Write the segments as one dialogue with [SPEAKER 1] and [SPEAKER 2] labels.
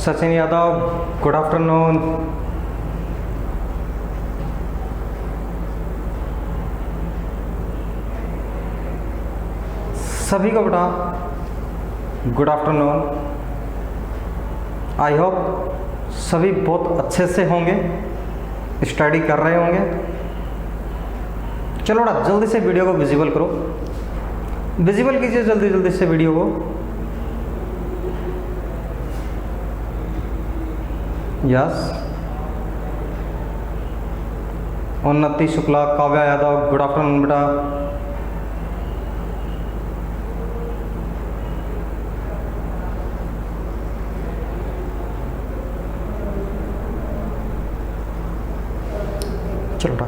[SPEAKER 1] Sachin Yadav, good afternoon. सभी को बेटा गुड आफ्टरनून। आई होप सभी बहुत अच्छे से होंगे, स्टडी कर रहे होंगे। चलो बेटा जल्दी से वीडियो को विजिबल करो, विजिबल कीजिए जल्दी जल्दी से वीडियो को। यस, उन्नति शुक्ला, काव्या यादव, गुड आफ्टरनून बेटा। चलो बेटा,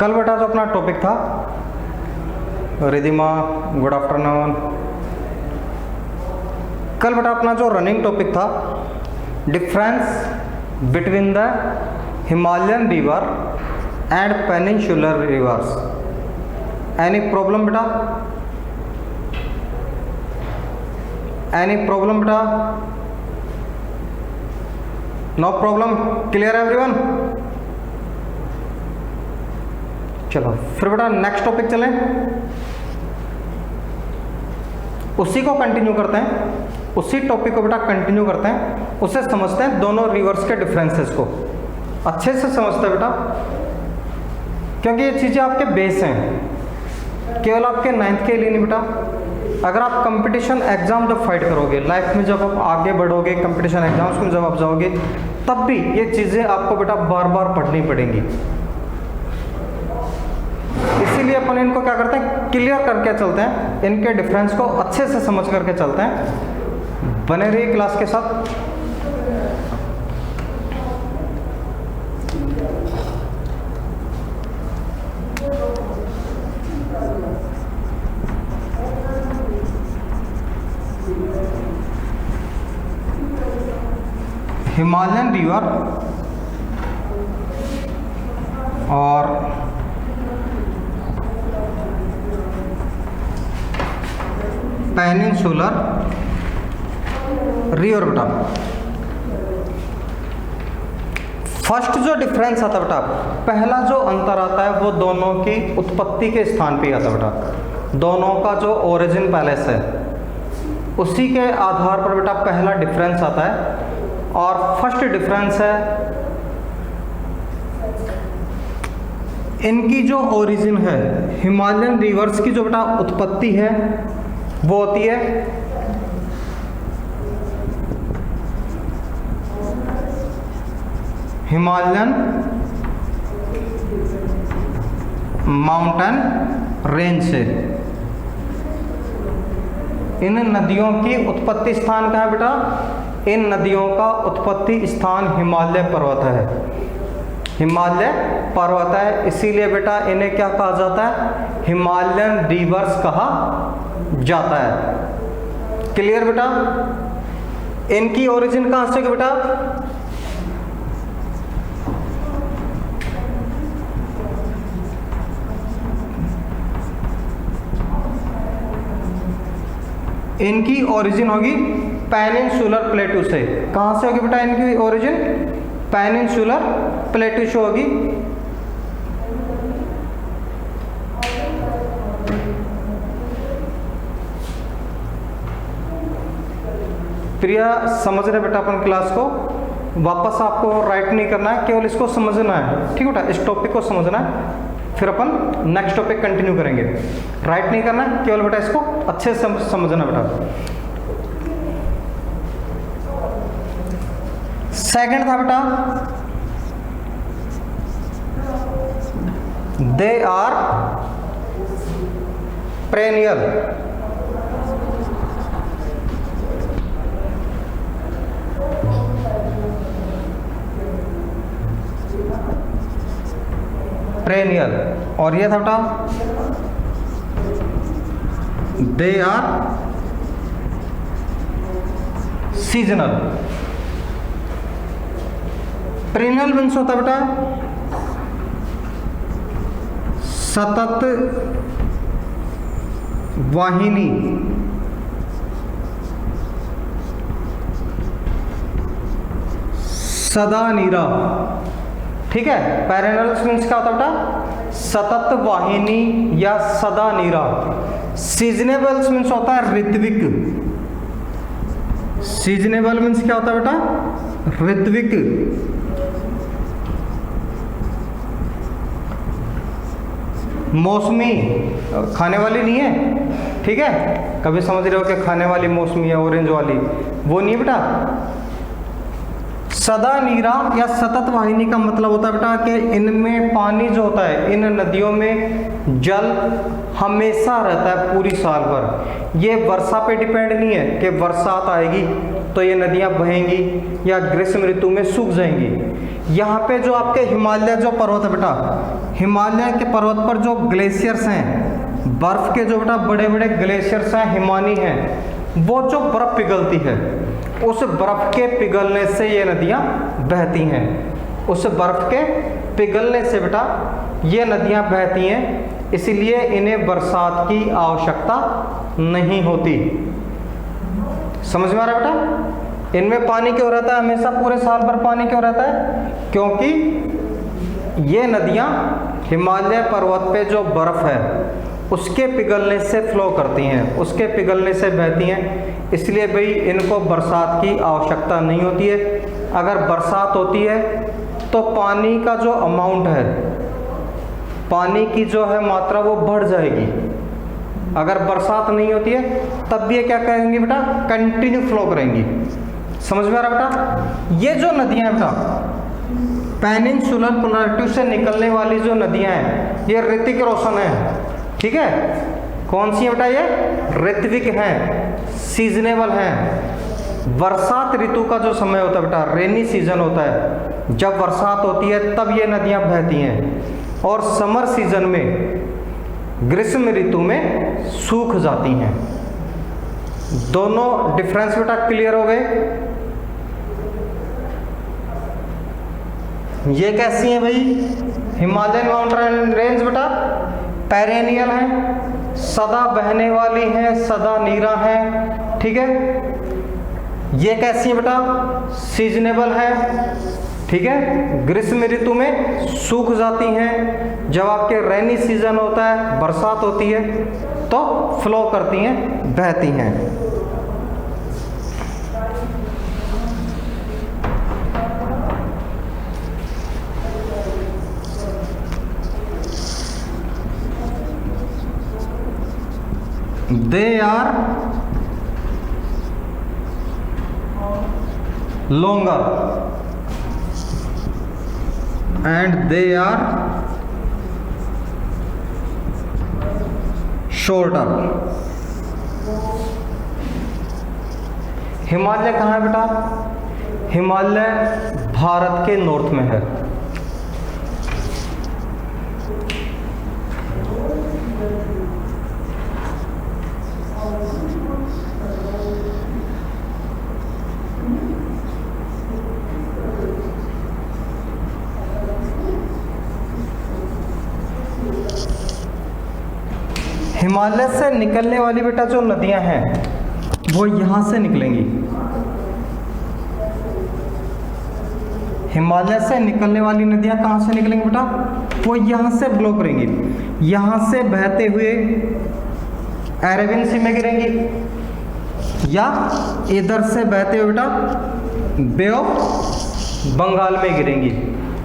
[SPEAKER 1] कल बेटा जो अपना टॉपिक था, रिधिमा गुड आफ्टरनून। कल बेटा अपना जो रनिंग टॉपिक था, difference between the Himalayan river and peninsular rivers. Any problem बेटा? एनी प्रॉब्लम बेटा? No problem, clear everyone? चलो फिर बेटा नेक्स्ट टॉपिक चलें, उसी को कंटिन्यू करते हैं, उसी टॉपिक को बेटा कंटिन्यू करते हैं, उसे समझते हैं, दोनों रिवर्स के डिफरेंसेस को अच्छे से समझते हैं बेटा, क्योंकि ये चीज़ें आपके बेस हैं, केवल आपके 9th के लिए नहीं बेटा। अगर आप कंपटीशन एग्जाम जब फाइट करोगे लाइफ में, जब आप आगे बढ़ोगे कंपटीशन एग्जाम्स में जब आप जाओगे, तब भी ये चीज़ें आपको बेटा बार बार पढ़नी पड़ेंगी। इसीलिए अपन इनको क्या करते हैं, क्लियर करके चलते हैं, इनके डिफरेंस को अच्छे से समझ करके चलते हैं। बने रहिए क्लास के साथ। हिमालयन रिवर और पेनिनसुलर रिवर बेटा, फर्स्ट जो डिफरेंस आता बेटा, पहला जो अंतर आता है वो दोनों की उत्पत्ति के स्थान पे आता बेटा। दोनों का जो ओरिजिन पैलेस है उसी के आधार पर बेटा पहला डिफरेंस आता है। और फर्स्ट डिफरेंस है, इनकी जो ओरिजिन है, हिमालयन रिवर्स की जो बेटा उत्पत्ति है वो होती है हिमालयन माउंटेन रेंज से। इन नदियों की उत्पत्ति स्थान कहाँ है बेटा? इन नदियों का उत्पत्ति स्थान हिमालय पर्वत है, हिमालय पर्वत है। इसीलिए बेटा इन्हें क्या कहा जाता है? हिमालयन रिवर्स कहा जाता है। क्लियर बेटा? इनकी ओरिजिन कहाँ से बेटा? इनकी ओरिजिन होगी पेनिनसुलर प्लेटू से। कहाँ से होगी बेटा इनकी ओरिजिन? पेनिनसुलर प्लेटू से होगी। प्रिया समझ रहे बेटा अपन क्लास को? वापस आपको राइट नहीं करना है, केवल इसको समझना है, ठीक बेटा? इस टॉपिक को समझना है, फिर अपन नेक्स्ट टॉपिक कंटिन्यू करेंगे। राइट नहीं करना है, केवल बेटा इसको अच्छे से समझना बेटा। सेकंड था बेटा, दे आर पेरेनियल। पेरेनियल। और ये था बेटा they are seasonal. Perennial means होता है बेटा सतत वाहिनी। सदा नीरा, ठीक है। पेरेनल्स मीन्स क्या होता है बेटा, सतत वाहिनी या सदा नीरा। सीजनेबल्स मीन्स होता है ऋत्विक। सीजनेबल मीन्स क्या होता है बेटा, ऋत्विक। मौसमी, खाने वाली नहीं है, ठीक है। कभी समझ रहे हो कि खाने वाली मौसमी है ऑरेंज वाली, वो नहीं है बेटा। सदा नीरा या सतत वाहिनी का मतलब होता है बेटा कि इनमें पानी जो होता है, इन नदियों में जल हमेशा रहता है पूरी साल भर। ये वर्षा पे डिपेंड नहीं है कि बरसात आएगी तो ये नदियां बहेंगी या ग्रीष्म ऋतु में सूख जाएंगी। यहाँ पे जो आपके हिमालय जो पर्वत है बेटा, हिमालय के पर्वत पर जो ग्लेशियर्स हैं, बर्फ के जो बेटा बड़े बड़े ग्लेशियर्स हैं, हिमानी हैं, वो जो बर्फ पिघलती है, उस बर्फ के पिघलने से ये नदियाँ बहती हैं। उस बर्फ के पिघलने से बेटा ये नदियाँ बहती हैं, इसलिए इन्हें बरसात की आवश्यकता नहीं होती। समझ में आ रहा है बेटा? इनमें पानी क्यों रहता है हमेशा, पूरे साल भर पानी क्यों रहता है? क्योंकि ये नदियाँ हिमालय पर्वत पे जो बर्फ है उसके पिघलने से फ्लो करती हैं, उसके पिघलने से बहती हैं, इसलिए भाई इनको बरसात की आवश्यकता नहीं होती है। अगर बरसात होती है तो पानी का जो अमाउंट है, पानी की जो है मात्रा वो बढ़ जाएगी। अगर बरसात नहीं होती है तब भी ये क्या करेंगी बेटा, कंटिन्यू फ्लो करेंगी। समझ में आ रहा बेटा? ये जो नदियाँ हैं बेटा, पेनिनसुलर प्लेटू से निकलने वाली जो नदियाँ हैं, ये ऋतिक रोशन है, ठीक है। कौन सी है बेटा? ये ऋत्विक हैं, सीजनेबल हैं। बरसात ऋतु का जो समय होता है बेटा, रेनी सीजन होता है, जब बरसात होती है तब ये नदियां बहती हैं, और समर सीजन में, ग्रीष्म ऋतु में सूख जाती हैं। दोनों डिफरेंस बेटा क्लियर हो गए? ये कैसी है भाई? हिमालयन माउंटेन रेंज बेटा पेरेनियल है, सदा बहने वाली है, सदा नीरा है, ठीक है। ये कैसी है बेटा? सीजनेबल है, ठीक है। ग्रीष्म ऋतु में सूख जाती हैं, जब आपके रेनी सीजन होता है, बरसात होती है तो फ्लो करती हैं, बहती हैं। They are longer and they are shorter. Himalaya कहाँ है बेटा? हिमालय भारत के नॉर्थ में है। हिमालय से निकलने वाली बेटा जो नदियां हैं वो यहां से निकलेंगी। हिमालय से निकलने वाली नदियां कहां से निकलेंगी बेटा? वो यहां से ब्लो करेंगी, यहां से बहते हुए अरेबियन सी में गिरेंगी, या इधर से बहते हुए बेटा बे ऑफ बंगाल में गिरेंगी।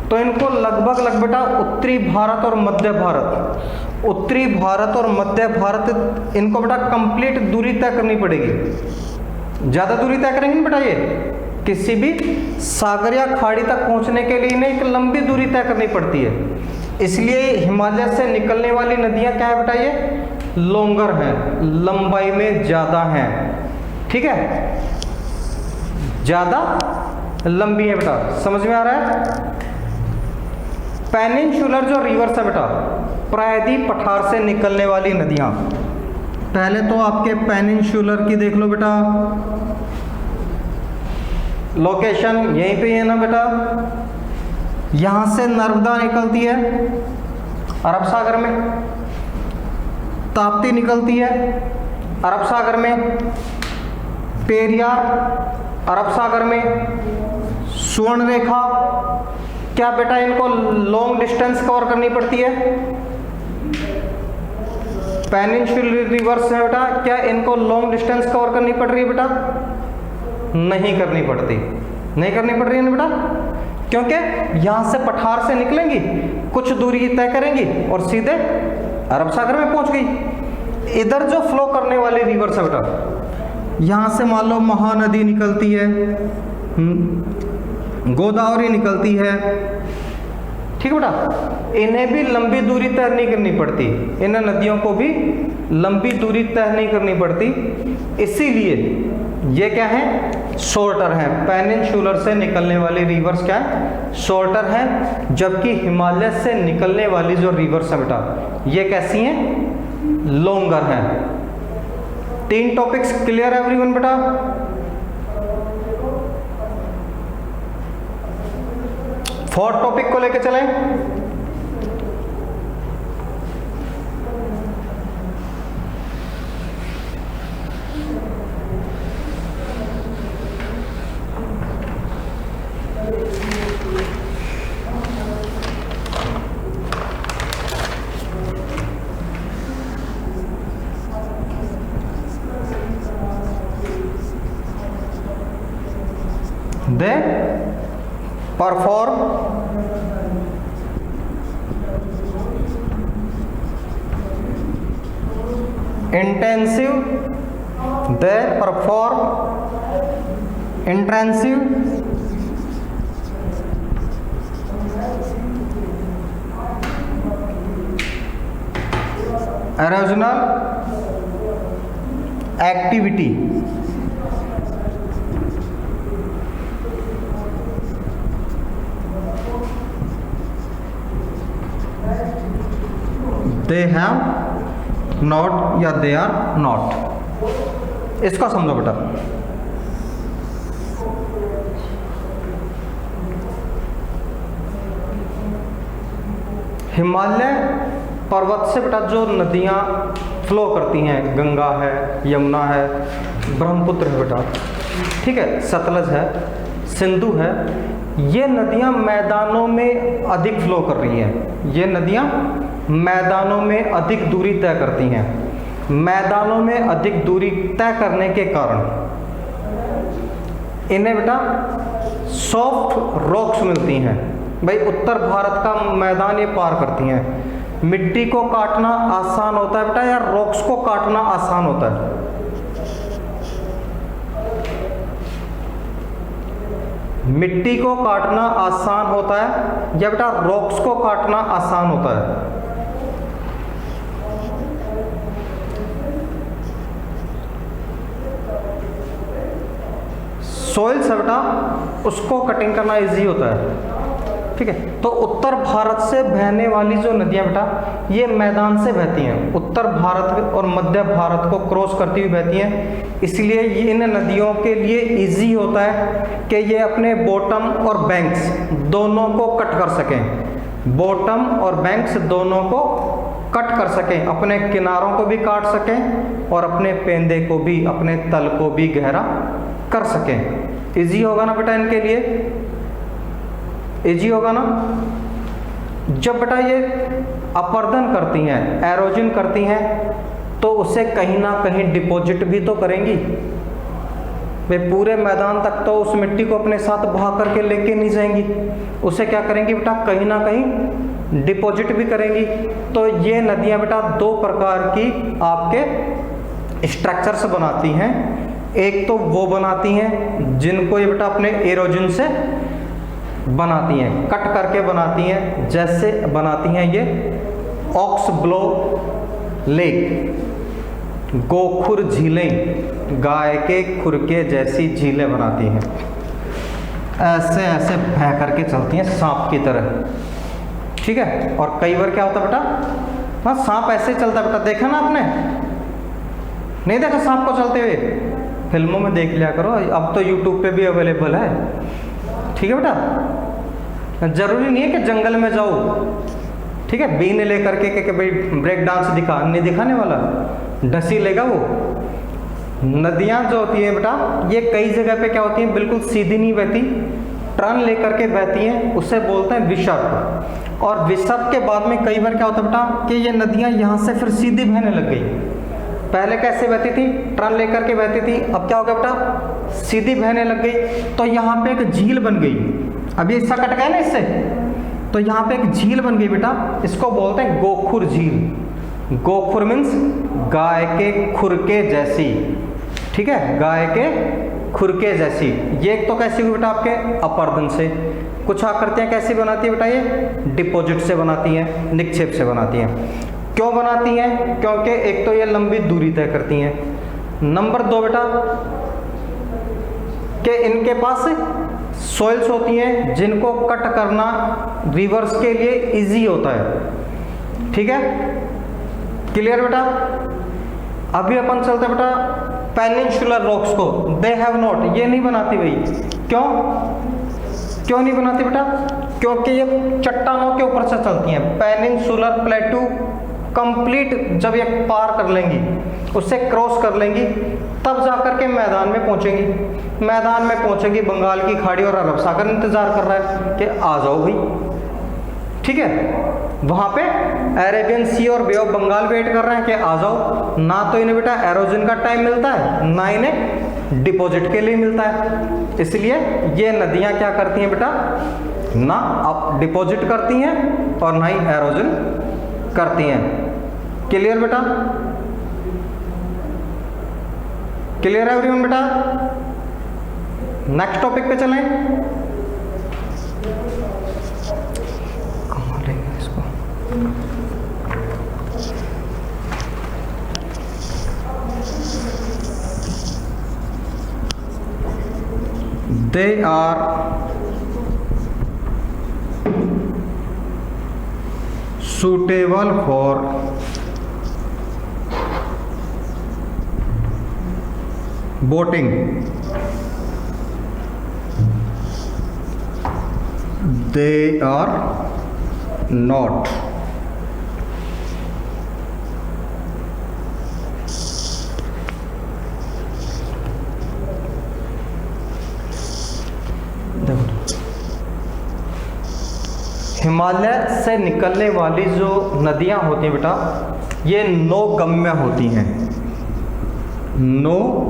[SPEAKER 1] तो इनको लगभग बेटा उत्तरी भारत और मध्य भारत, उत्तरी भारत और मध्य भारत, इनको बेटा कंप्लीट दूरी तय करनी पड़ेगी। ज़्यादा दूरी तय करेंगे ना बेटा, ये किसी भी सागर या खाड़ी तक पहुंचने के लिए इन्हें एक लंबी दूरी तय करनी पड़ती है। इसलिए हिमालय से निकलने वाली नदियां क्या है बेटा? ये लॉन्गर हैं, लंबाई में ज़्यादा हैं, ठीक है, ज़्यादा लंबी है बेटा। समझ में आ रहा है? पेनिनसुलर जो रिवर्स है बेटा, प्रायद्वीप पठार से निकलने वाली नदियां, पहले तो आपके पेनिनसुलर की देख लो बेटा, लोकेशन यहीं पे है ना बेटा। यहां से नर्मदा निकलती है अरब सागर में, ताप्ती निकलती है अरब सागर में, पेरियार अरब सागर में, स्वर्ण रेखा, क्या बेटा इनको लॉन्ग डिस्टेंस कवर करनी पड़ती है? पेनिनसुलर रिवर्स है बेटा, क्या इनको लॉन्ग डिस्टेंस कवर करनी पड़ रही है बेटा? नहीं करनी पड़ती, नहीं करनी पड़ रही है ना बेटा, क्योंकि यहां से पठार से निकलेंगी, कुछ दूरी तय करेंगी और सीधे अरब सागर में पहुंच गई। इधर जो फ्लो करने वाली रिवर्स है बेटा, यहां से मान लो महानदी निकलती है, गोदावरी निकलती है, ठीक है बेटा, इन्हें भी लंबी दूरी तय नहीं करनी पड़ती, इन नदियों को भी लंबी दूरी तय नहीं करनी पड़ती, इसीलिए ये क्या है? शॉर्टर है। पेनिनसुलर से निकलने वाली रिवर्स क्या है? शॉर्टर है, जबकि हिमालय से निकलने वाली जो रिवर्स है बेटा, ये कैसी हैं? लॉन्गर हैं। 3 टॉपिक्स क्लियर है एवरीवन बेटा? फोर्थ टॉपिक को लेके चलें। They perform intensive erosional activity they have not या they are not। इसका समझो बेटा, हिमालय पर्वत से बेटा जो नदियाँ फ्लो करती हैं, गंगा है, यमुना है, ब्रह्मपुत्र है बेटा, ठीक है, सतलज है, सिंधु है, ये नदियाँ मैदानों में अधिक फ्लो कर रही हैं। ये नदियाँ मैदानों में अधिक दूरी तय करती हैं। मैदानों में अधिक दूरी तय करने के कारण इन्हें बेटा सॉफ्ट रॉक्स मिलती हैं। भाई उत्तर भारत का मैदान ये पार करती हैं। मिट्टी को काटना आसान होता है बेटा या रॉक्स को काटना आसान होता है? मिट्टी को काटना आसान होता है या बेटा रॉक्स को काटना आसान होता है? सॉइल से बेटा उसको कटिंग करना इजी होता है, ठीक है। तो उत्तर भारत से बहने वाली जो नदियां बेटा ये मैदान से बहती हैं, उत्तर भारत और मध्य भारत को क्रॉस करती हुई बहती हैं, इसलिए ये इन नदियों के लिए इजी होता है कि ये अपने बॉटम और बैंक्स दोनों को कट कर सकें। बॉटम और बैंक्स दोनों को कट कर सकें, अपने किनारों को भी काट सकें और अपने पेंदे को भी, अपने तल को भी गहरा कर सकें। इजी होगा ना बेटा इनके लिए? इजी होगा ना? जब बेटा ये अपर्दन करती हैं, एरोजन करती हैं, तो उसे कहीं ना कहीं डिपॉजिट भी तो करेंगी। वे पूरे मैदान तक तो उस मिट्टी को अपने साथ बहा करके लेके नहीं जाएंगी, उसे क्या करेंगी बेटा कहीं ना कहीं डिपॉजिट भी करेंगी। तो ये नदियाँ बेटा दो प्रकार की आपके स्ट्रक्चर्स बनाती हैं। एक तो वो बनाती हैं जिनको ये बेटा अपने एरोजन से बनाती हैं, कट करके बनाती हैं, जैसे बनाती हैं ये ऑक्स ब्लो लेक, गोखुर झीलें, गाय के खुर के जैसी झीलें बनाती हैं, ऐसे ऐसे बह करके चलती हैं सांप की तरह, ठीक है। और कई बार क्या होता है बेटा, हाँ सांप ऐसे चलता है बेटा, देखा ना आपने? नहीं देखा सांप को चलते हुए? फिल्मों में देख लिया करो, अब तो यूट्यूब पे भी अवेलेबल है, ठीक है बेटा। जरूरी नहीं है कि जंगल में जाओ, ठीक है, बीन लेकर के भाई ब्रेक डांस दिखा, नहीं दिखाने वाला, डसी लेगा वो। नदियाँ जो होती हैं बेटा ये कई जगह पे क्या होती हैं, बिल्कुल सीधी नहीं बहती, टर्न लेकर के बहती हैं उसे बोलते हैं विसर्ग। और विसर्ग के बाद में कई बार क्या होता है बेटा कि ये नदियाँ यहाँ से फिर सीधी बहने लग गई। पहले कैसे बहती थी, टर्न लेकर के बहती थी, अब क्या हो गया बेटा सीधी बहने लग गई, तो यहाँ पे एक झील बन गई। अब ये हिस्सा कट गया ना इससे, तो यहाँ पे एक झील बन गई बेटा, इसको बोलते हैं गोखुर झील। गोखुर मीन्स गाय के खुर के जैसी, ठीक है, गाय के खुर के जैसी। ये एक तो कैसी हुई बेटा आपके अपर्दन से। कुछ आकृतियाँ कैसी बनाती है बेटा, ये डिपॉजिट से बनाती हैं, निक्षेप से बनाती हैं। क्यों बनाती हैं, क्योंकि एक तो ये लंबी दूरी तय करती हैं, नंबर 2 बेटा कि इनके पास सॉइल्स होती हैं जिनको कट करना रिवर्स के लिए इजी होता है। ठीक है, क्लियर बेटा। अभी अपन चलते बेटा पेनिनसुलर रॉक्स को, दे हैव नॉट, ये नहीं बनाती भाई। क्यों नहीं बनाती बेटा, क्योंकि ये चट्टानों के ऊपर से चलती हैं। पेनिनसुलर प्लेटू कंप्लीट जब ये पार कर लेंगी, उससे क्रॉस कर लेंगी, तब जाकर के मैदान में पहुंचेंगी। मैदान में पहुंचेंगी, बंगाल की खाड़ी और अरब सागर इंतजार कर रहा है कि आ जाओ भाई, ठीक है। वहां पे अरेबियन सी और बे ऑफ बंगाल वेट कर रहे हैं कि आ जाओ। ना तो इन्हें बेटा एरोजन का टाइम मिलता है, ना इन्हें डिपॉजिट के लिए मिलता है। इसलिए ये नदियां क्या करती हैं बेटा, ना अब डिपॉजिट करती हैं और ना ही एरोजन करती हैं। क्लियर बेटा, क्लियर है एवरीवन बेटा। नेक्स्ट टॉपिक पे चलें। कहाँ लेंगे इसको, they are suitable for boating, they are not। Himalaya से निकलने वाली जो नदियां होती हैं बेटा, ये नौगम्य होती हैं, नौगम्य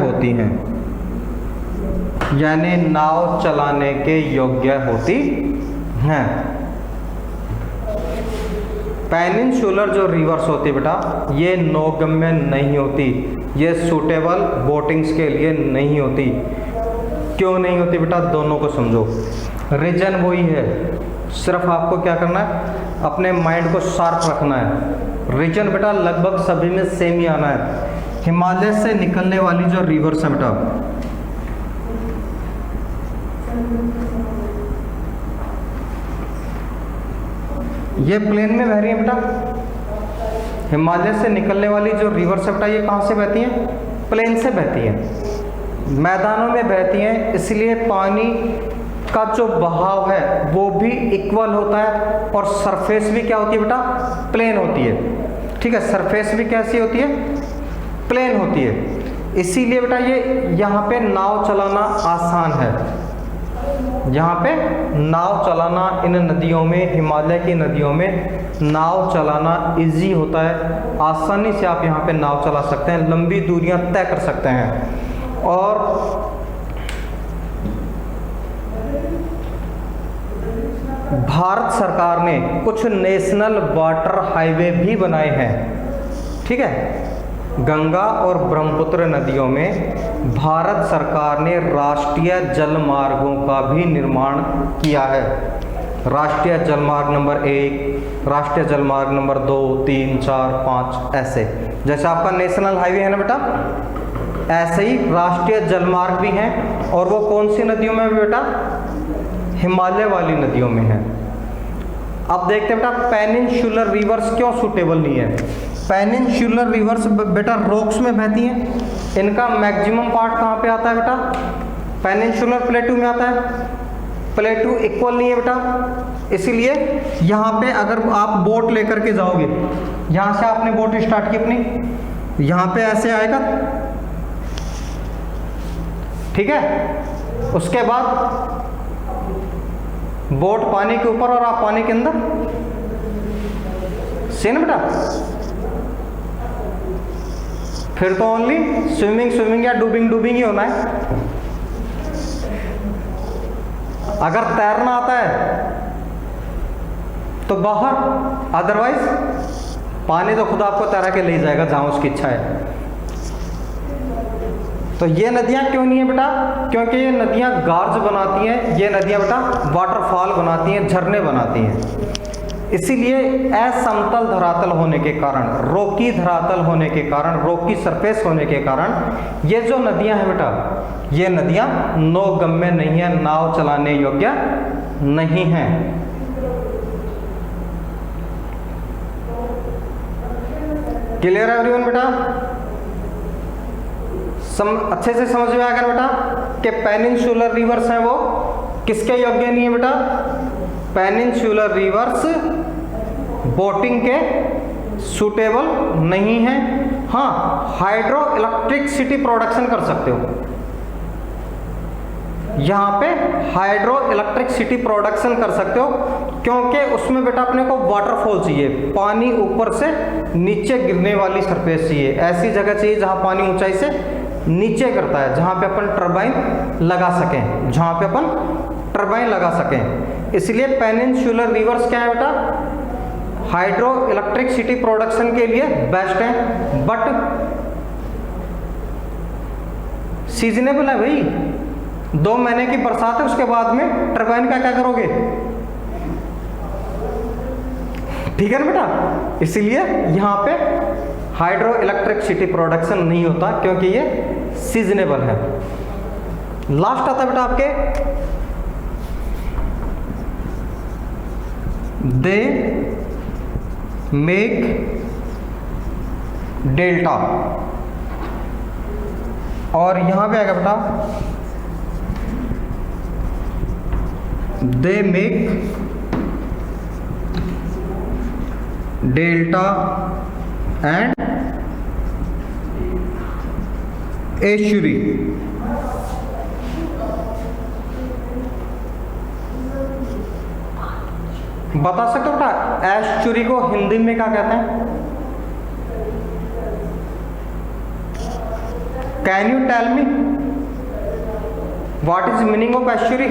[SPEAKER 1] होती हैं, यानी नाव चलाने के योग्य होती हैं। पेनिनसुलर जो रिवर्स होती है बेटा, ये नौगम्य नहीं होती, ये सूटेबल बोटिंग्स के लिए नहीं होती। क्यों नहीं होती बेटा, दोनों को समझो। रीजन वही है, सिर्फ आपको क्या करना है, अपने माइंड को शार्प रखना है। रीजन बेटा लगभग सभी में सेम ही आना है। हिमालय से निकलने वाली जो रिवर्स है बेटा, ये प्लेन में बह रही है बेटा। हिमालय से निकलने वाली जो रिवर्स है बेटा, ये कहाँ से बहती हैं, प्लेन से बहती हैं, मैदानों में बहती हैं। इसलिए पानी का जो बहाव है वो भी इक्वल होता है, और सरफेस भी क्या होती है बेटा, प्लेन होती है। ठीक है, सरफेस भी कैसी होती है, प्लेन होती है। इसीलिए बेटा ये यहाँ पे नाव चलाना आसान है। यहाँ पे नाव चलाना इन नदियों में, हिमालय की नदियों में नाव चलाना इजी होता है। आसानी से आप यहाँ पे नाव चला सकते हैं, लंबी दूरियां तय कर सकते हैं। और भारत सरकार ने कुछ नेशनल वाटर हाईवे भी बनाए हैं। ठीक है, गंगा और ब्रह्मपुत्र नदियों में भारत सरकार ने राष्ट्रीय जलमार्गों का भी निर्माण किया है। राष्ट्रीय जलमार्ग नंबर 1, राष्ट्रीय जलमार्ग नंबर 2, 3, 4, 5 ऐसे। जैसे आपका नेशनल हाईवे है ना बेटा, ऐसे ही राष्ट्रीय जलमार्ग भी हैं। और वो कौन सी नदियों में बेटा, हिमालय वाली नदियों में है। अब देखते हैं बेटा पेनिनसुलर रिवर्स क्यों सूटेबल नहीं है। पेनिनसुलर रिवर्स बेटा रॉक्स में बहती हैं। इनका मैक्सिमम पार्ट कहाँ पे आता है बेटा, पेनिनसुलर प्लेटू में आता है। प्लेटू इक्वल नहीं है बेटा, इसीलिए यहाँ पे अगर आप बोट लेकर के जाओगे, यहाँ से आपने बोट स्टार्ट की अपनी, यहाँ पे ऐसे आएगा, ठीक है। उसके बाद बोट पानी के ऊपर और आप पानी के अंदर, सही ना बेटा। फिर तो ओनली स्विमिंग या डूबिंग ही होना है। अगर तैरना आता है तो बाहर, अदरवाइज पानी तो खुद आपको तैरा के ले जाएगा जहां उसकी इच्छा है। तो ये नदियां क्यों नहीं है बेटा? क्योंकि ये नदियां गार्ज बनाती हैं, ये नदियां बेटा वाटरफॉल बनाती हैं, झरने बनाती हैं। इसीलिए असमतल धरातल होने के कारण, रोकी धरातल होने के कारण, रोकी सरफेस होने के कारण ये जो नदियां हैं बेटा, ये नदियां नौगम्य नहीं है, नाव चलाने योग्य नहीं है। क्लियर है एवरीवन बेटा? अच्छे से समझ में आ गया बेटा कि पेनिनसुलर रिवर्स हैं वो किसके योग्य नहीं है बेटा? पेनिनसुलर रिवर्स बोटिंग के सूटेबल नहीं है। हाँ, हाइड्रो इलेक्ट्रिसिटी प्रोडक्शन कर सकते हो। यहाँ पे हाइड्रो इलेक्ट्रिसिटी प्रोडक्शन कर सकते हो, क्योंकि उसमें बेटा अपने को वाटरफॉल चाहिए, पानी ऊपर से नीचे गिरने वाली सरफेस चाहिए, ऐसी जगह चाहिए जहाँ पानी ऊंचाई से नीचे गिरता है, जहाँ पे अपन टरबाइन लगा सकें, जहाँ पे अपन टरबाइन लगा सकें। इसलिए पेनिनसुलर रिवर्स क्या है बेटा? हाइड्रो इलेक्ट्रिसिटी प्रोडक्शन के लिए बेस्ट है, बट सीजनेबल है भाई। 2 महीने की बरसात है, उसके बाद में टरबाइन का क्या करोगे? ठीक है ना बेटा? इसीलिए यहां पे हाइड्रो इलेक्ट्रिसिटी प्रोडक्शन नहीं होता, क्योंकि ये सीजनेबल है। लास्ट आता है बेटा आपके दे मेक डेल्टा, और यहां पे आएगा बेटा they make delta and estuary. बता सकते हो बेटा एस्चुरी को हिंदी में क्या कहते हैं? Can you tell me what is meaning of estuary?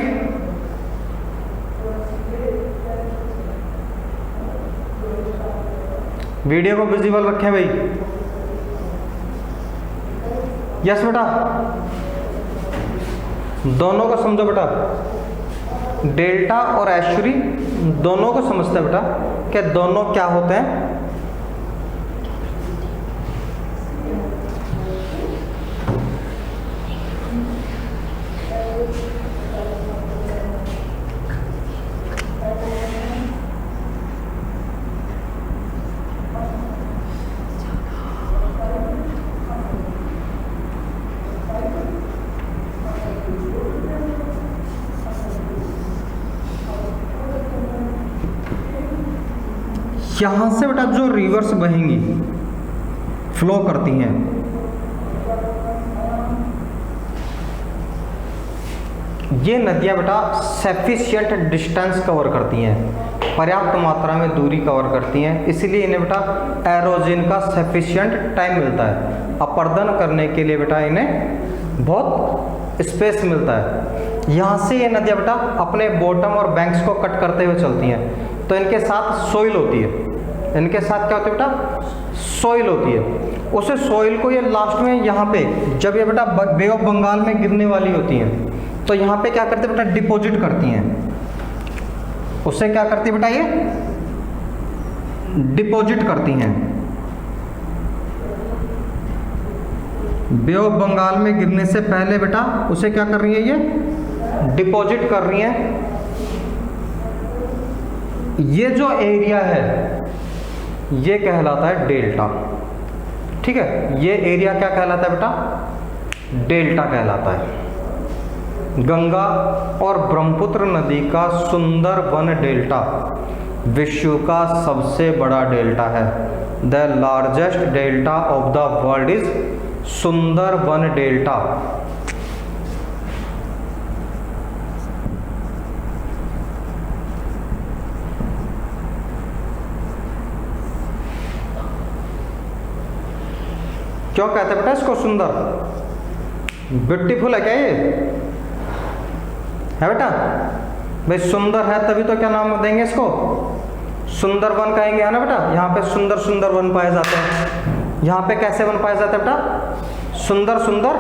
[SPEAKER 1] Video को विजिबल रखें भाई। यस बेटा, दोनों को समझो बेटा, डेल्टा और एस्चुरी दोनों को समझते हैं बेटा कि दोनों क्या होते हैं। यहां से बेटा जो रिवर्स बहेंगी, फ्लो करती हैं, ये नदियां बेटा सफिशिएंट डिस्टेंस कवर करती हैं, पर्याप्त मात्रा में दूरी कवर करती हैं। इसलिए इन्हें बेटा एरोजन का सफिशिएंट टाइम मिलता है, अपर्दन करने के लिए बेटा इन्हें बहुत स्पेस मिलता है। यहाँ से ये नदियाँ बेटा अपने बॉटम और बैंक्स को कट करते हुए चलती हैं, तो इनके साथ सोइल होती है। इनके साथ क्या होता है बेटा? सोइल होती है। उसे सोइल को ये लास्ट में यहाँ पे जब ये बेटा बे ऑफ बंगाल में गिरने वाली होती हैं, तो यहाँ पे क्या करते हैं बेटा? डिपॉजिट करती हैं। उससे क्या करती है बेटा? ये डिपॉजिट करती हैं। बे ऑफ बंगाल में गिरने से पहले बेटा उसे क्या कर रही है? ये डिपॉजिट कर रही हैं। ये जो एरिया है ये कहलाता है डेल्टा। ठीक है, ये एरिया क्या कहलाता है बेटा? डेल्टा कहलाता है। गंगा और ब्रह्मपुत्र नदी का सुंदरबन डेल्टा विश्व का सबसे बड़ा डेल्टा है। The largest delta of the world is Sundarban delta. क्यों कहते हैं बेटा इसको सुंदर? ब्यूटीफुल है क्या ये? है बेटा? भाई सुंदर है तभी तो क्या नाम देंगे इसको? सुंदर वन कहेंगे, है ना बेटा? यहाँ पे सुंदर सुंदर वन पाए जाते हैं। यहाँ पे कैसे वन पाए जाते हैं बेटा? सुंदर सुंदर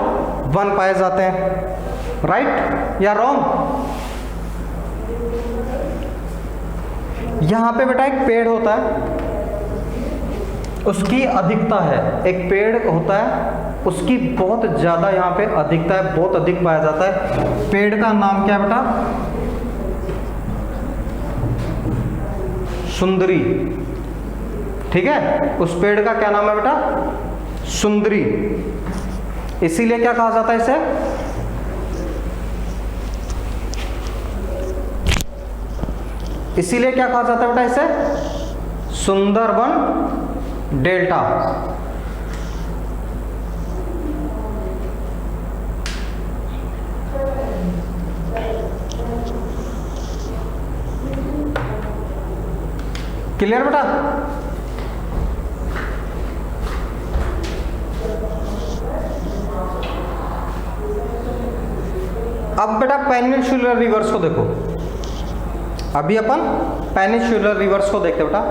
[SPEAKER 1] वन पाए जाते हैं। राइट या रॉन्ग? यहाँ पे बेटा एक पेड़ होता है, उसकी अधिकता है। एक पेड़ होता है, उसकी बहुत ज़्यादा यहाँ पे अधिकता है, बहुत अधिक पाया जाता है। पेड़ का नाम क्या है बेटा? सुंदरी। ठीक है, उस पेड़ का क्या नाम है बेटा? सुंदरी। इसीलिए क्या कहा जाता है इसे? इसीलिए क्या कहा जाता है बेटा इसे? सुंदरबन डेल्टा। क्लियर बेटा? अब बेटा पेनिनसुलर रिवर्स को देखो। अभी अपन पेनिनसुलर रिवर्स को देखते हैं बेटा।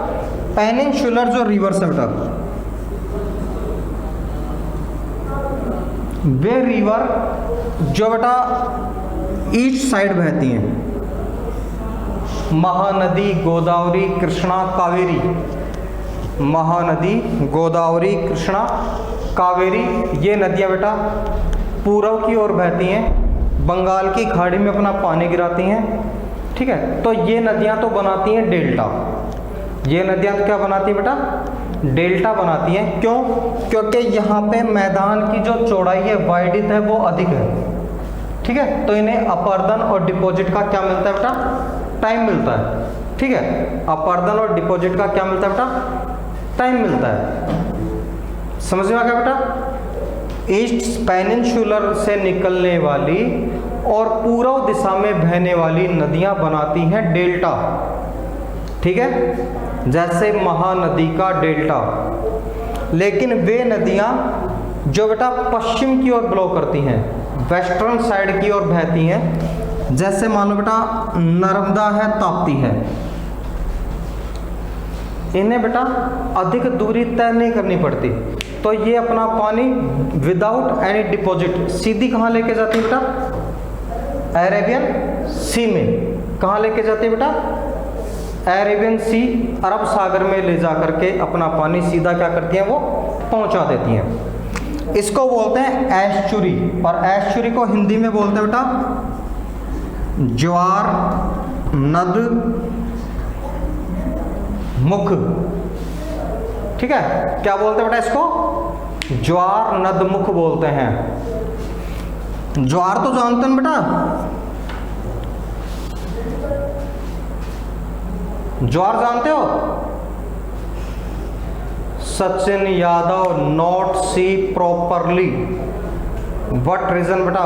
[SPEAKER 1] पेनिनसुलर जो रिवर्स है बेटा, वे रिवर जो बेटा ईस्ट साइड बहती हैं, महानदी, गोदावरी, कृष्णा, कावेरी। महानदी, गोदावरी, कृष्णा, कावेरी, ये नदियां बेटा पूर्व की ओर बहती हैं, बंगाल की खाड़ी में अपना पानी गिराती हैं। ठीक है, तो ये नदियां तो बनाती हैं डेल्टा। ये नदियां तो क्या बनाती हैं बेटा? डेल्टा बनाती हैं। क्यों? क्योंकि यहाँ पे मैदान की जो चौड़ाई है, वाइडिथ है, वो अधिक है। ठीक है, तो इन्हें अपर्दन और डिपॉजिट का क्या मिलता है बेटा? टाइम मिलता है। ठीक है, अपर्दन और डिपॉजिट का क्या मिलता है बेटा? टाइम मिलता है। समझ में आ गया बेटा? ईस्ट पेनिनसुलर से निकलने वाली और पूर्व दिशा में बहने वाली नदियां बनाती हैं डेल्टा। ठीक है, जैसे महानदी का डेल्टा। लेकिन वे नदियां जो बेटा पश्चिम की ओर ब्लो करती हैं, वेस्टर्न साइड की ओर बहती हैं, जैसे मानो बेटा नर्मदा है, ताप्ती है, इन्हें बेटा अधिक दूरी तय नहीं करनी पड़ती, तो ये अपना पानी विदाउट एनी डिपॉजिट सीधी कहाँ लेके जाती है बेटा? अरेबियन सी में। कहाँ लेके जाती है बेटा? अरेबियन सी, अरब सागर में ले जा करके अपना पानी सीधा क्या करती हैं? वो पहुंचा देती हैं। इसको बोलते हैं एस्चुरी, और एस्चुरी को हिंदी में बोलते हैं बेटा ज्वार नद मुख। ठीक है, क्या बोलते हैं बेटा इसको? ज्वार नद मुख बोलते हैं। ज्वार तो जानते हैं बेटा? ज्वार जानते हो? Sachin Yadav not see properly. What reason बेटा?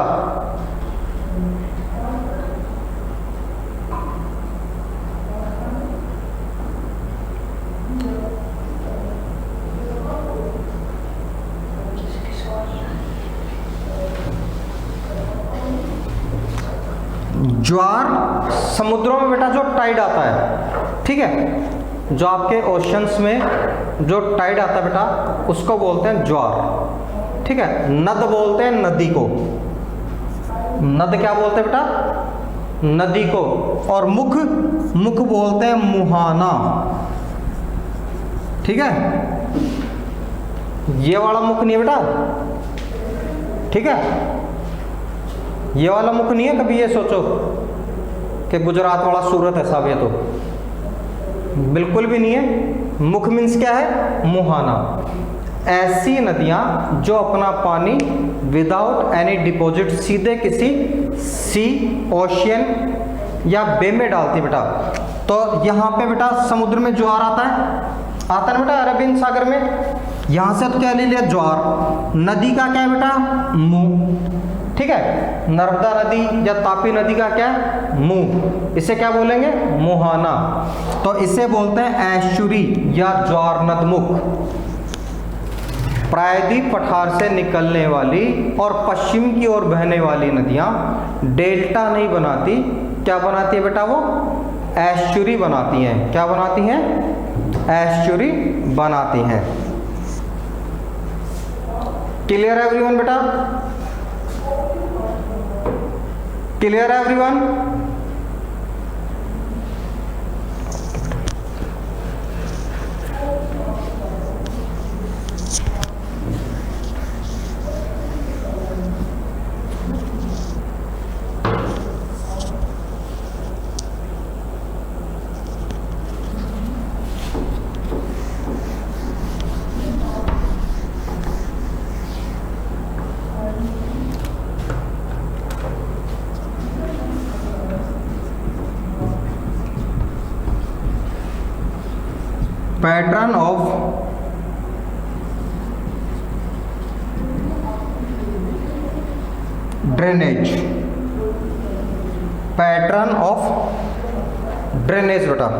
[SPEAKER 1] ज्वार समुद्रों में बेटा जो टाइड आता है, ठीक है, जो आपके ओशंस में जो टाइड आता है बेटा, उसको बोलते हैं ज्वार। ठीक है, नद बोलते हैं नदी को। नद क्या बोलते हैं बेटा? नदी को। और मुख, मुख बोलते हैं मुहाना। ठीक है, ये वाला मुख नहीं है बेटा। ठीक है, ये वाला मुख नहीं है। कभी ये सोचो कि गुजरात वाला सूरत है साहब, ये तो बिल्कुल भी नहीं है। मुख मीन्स क्या है? मुहाना। ऐसी नदियां जो अपना पानी विदाउट एनी डिपॉजिट सीधे किसी सी, ओशियन या बे में डालती बेटा। तो यहाँ पे बेटा समुद्र में ज्वार आता है बेटा, अरबियन सागर में। यहाँ से तो क्या ले लिया? ज्वार। नदी का क्या है बेटा? मुंह। ठीक है, नर्मदा नदी या तापी नदी का क्या है? मुंह। इसे क्या बोलेंगे? मुहाना। तो इसे बोलते हैं एस्चुरी या ज्वार नदमुख। प्रायद्वीप पठार से निकलने वाली और पश्चिम की ओर बहने वाली नदियां डेल्टा नहीं बनाती, क्या बनाती है बेटा? वो एस्चुरी बनाती हैं। क्या बनाती हैं? एस्चुरी बनाती हैं। क्लियर है एवरीवन बेटा? क्लियर है everyone? Pattern of drainage, pattern of drainage बेटा।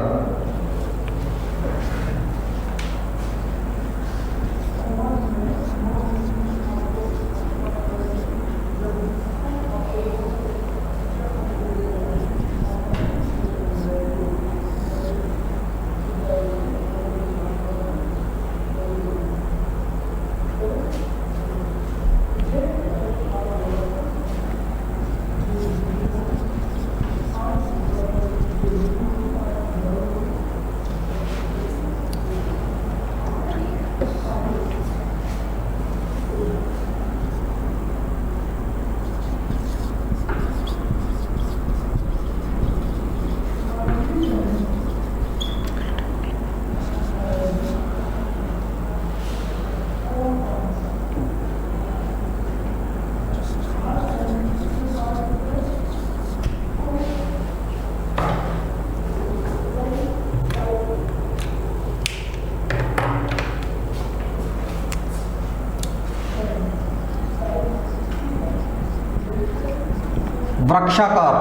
[SPEAKER 1] वृक्षाकार,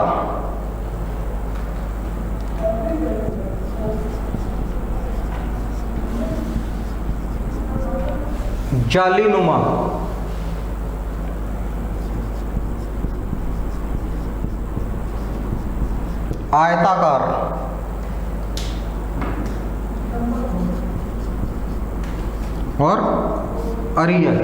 [SPEAKER 1] जालीनुमा, आयताकार, और अरियल।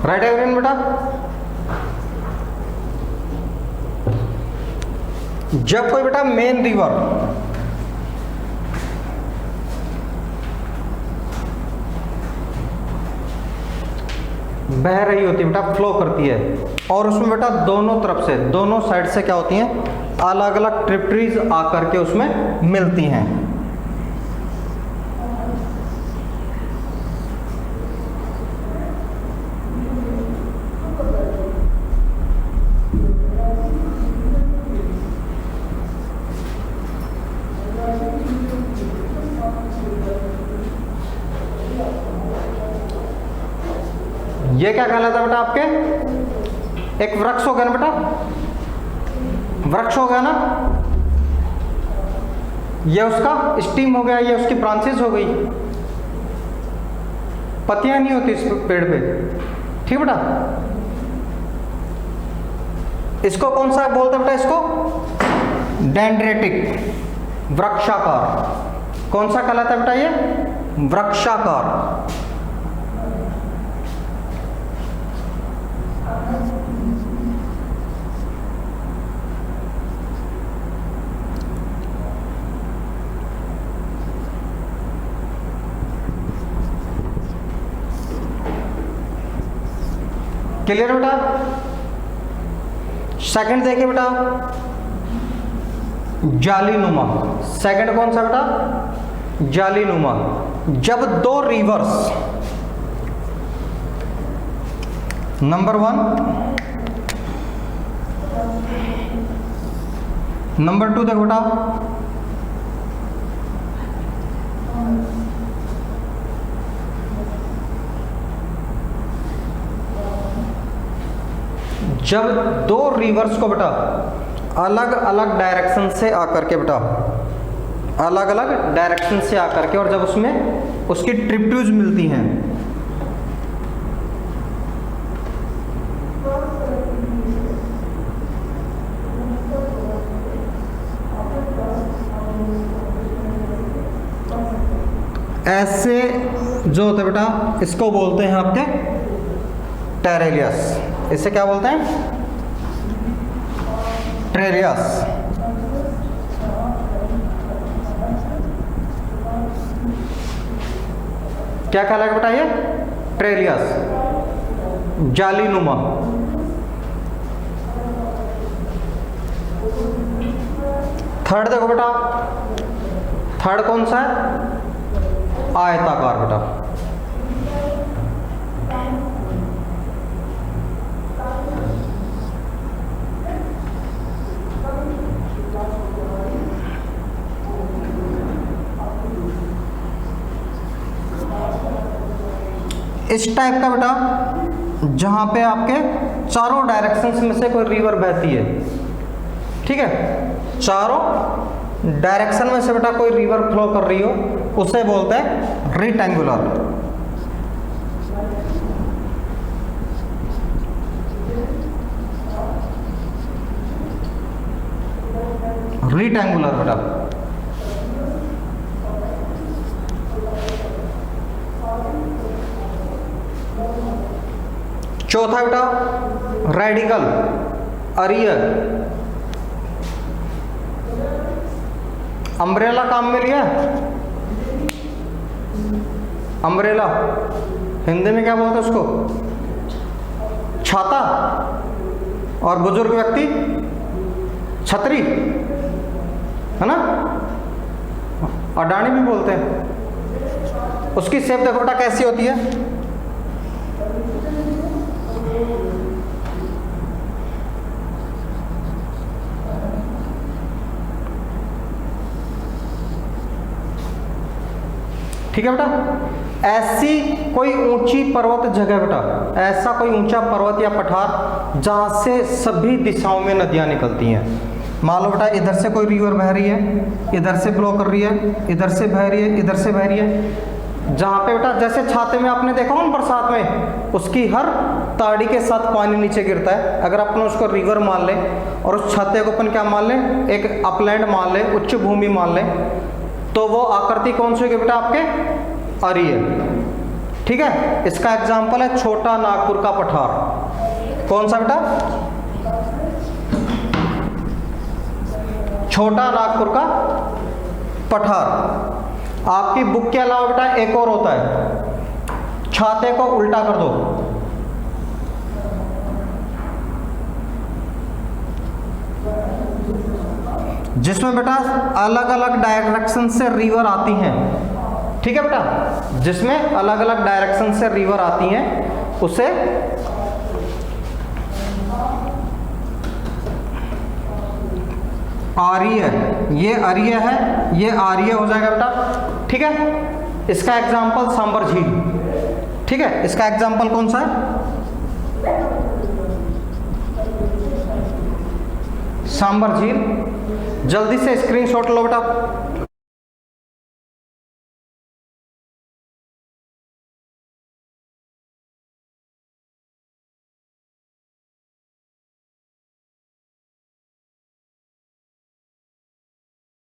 [SPEAKER 1] राइट एवरीवन बेटा? जब कोई बेटा मेन रिवर बह रही होती है बेटा, फ्लो करती है, और उसमें बेटा दोनों तरफ से, दोनों साइड से क्या होती हैं? अलग अलग ट्रिब्यूटरीज आकर के उसमें मिलती हैं। ये क्या कहलाता है बेटा आपके? एक वृक्ष हो गया ना बेटा, वृक्ष हो गया ना, ये उसका स्टीम हो गया, ये उसकी ब्रांचेस हो गई, पत्तियां नहीं होती इस पेड़ पे, ठीक बेटा? इसको कौन सा बोलते बेटा? इसको डेंड्रेटिक, वृक्षाकार। कौन सा कहलाता है बेटा ये? वृक्षाकार। क्लियर बेटा? सेकंड देखिए बेटा, जालीनुमा। सेकंड कौन सा बेटा? जालीनुमा। जब दो रिवर्स, नंबर 1, नंबर 2 देखो बेटा, जब दो रिवर्स को बेटा अलग अलग डायरेक्शन से आकर के बेटा अलग अलग डायरेक्शन से आकर के और जब उसमें उसकी ट्रिब्यूट्स मिलती हैं, ऐसे जो होते हैं बेटा इसको बोलते हैं आपके टेरेलियस। इसे क्या बोलते हैं? ट्रेलियस। क्या कहलाएगा बेटा ये? ट्रेलियस, जालीनुमा। थर्ड देखो बेटा, थर्ड कौन सा है? आयताकार बेटा। इस टाइप का बेटा जहां पे आपके चारों डायरेक्शंस में से कोई रिवर बहती है, ठीक है, चारों डायरेक्शन में से बेटा कोई रिवर फ्लो कर रही हो, उसे बोलते हैं रेक्टेंगुलर। रेक्टेंगुलर बेटा। चौथा बेटा रेडिकल, अरियर। अम्ब्रेला काम में लिया? अम्ब्रेला हिंदी में क्या बोलते हैं उसको? छाता। और बुजुर्ग व्यक्ति छतरी, है ना, अडानी भी बोलते हैं। उसकी शेप देखो बेटा कैसी होती है? ठीक है बेटा। ऐसी कोई ऊंची पर्वत जगह बेटा, ऐसा कोई ऊंचा पर्वत या पठार जहां से सभी दिशाओं में नदियां निकलती हैं। मान लो बेटा इधर से कोई रिवर बह रही है, इधर से फ्लो कर रही है, इधर से बह रही है, इधर से बह रही है। जहां पे बेटा जैसे छाते में आपने देखा हो बरसात में, उसकी हर ताड़ी के साथ पानी नीचे गिरता है। अगर अपन उसको रिवर मान ले और उस छाते को अपन क्या मान लें? एक अपलैंड मान ले, उच्च भूमि मान ले, तो वो आकृति कौन सी होगी बेटा? आपके अरियर। ठीक है। इसका एग्जाम्पल है छोटा नागपुर का पठार। कौन सा बेटा? छोटा नागपुर का पठार। आपकी बुक के अलावा बेटा एक और होता है, छाते को उल्टा कर दो। जिसमें बेटा अलग अलग डायरेक्शन से रिवर आती हैं। ठीक है बेटा, जिसमें अलग अलग डायरेक्शन से रिवर आती हैं उसे आर्य, ये आर्य है, ये आर्य हो जाएगा बेटा। ठीक है। इसका एग्जाम्पल सांबर झील। ठीक है। इसका एग्जाम्पल कौन सा है? सांबर झील। जल्दी से स्क्रीनशॉट लो बेटा।